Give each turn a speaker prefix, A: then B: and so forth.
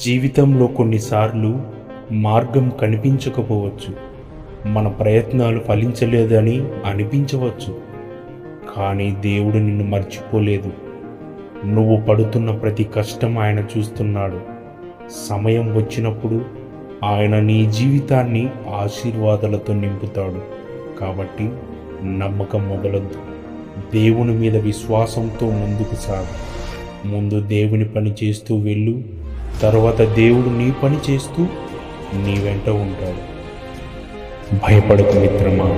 A: జీవితంలో కొన్నిసార్లు మార్గం కనిపించకపోవచ్చు, మన ప్రయత్నాలు ఫలించలేదని అనిపించవచ్చు. కానీ దేవుడు నిన్ను మర్చిపోలేదు. నువ్వు పడుతున్న ప్రతి కష్టం ఆయన చూస్తున్నాడు. సమయం వచ్చినప్పుడు ఆయన నీ జీవితాన్ని ఆశీర్వాదాలతో నింపుతాడు. కాబట్టి నమ్మకం మొదలొద్దు. దేవుని మీద విశ్వాసంతో ముందుకు సాగు. ముందు దేవుని పని చేస్తూ వెళ్ళు, తర్వాత దేవుడు నీ పని చేస్తూ నీ వెంట ఉంటాడు. భయపడకు మిత్రమా.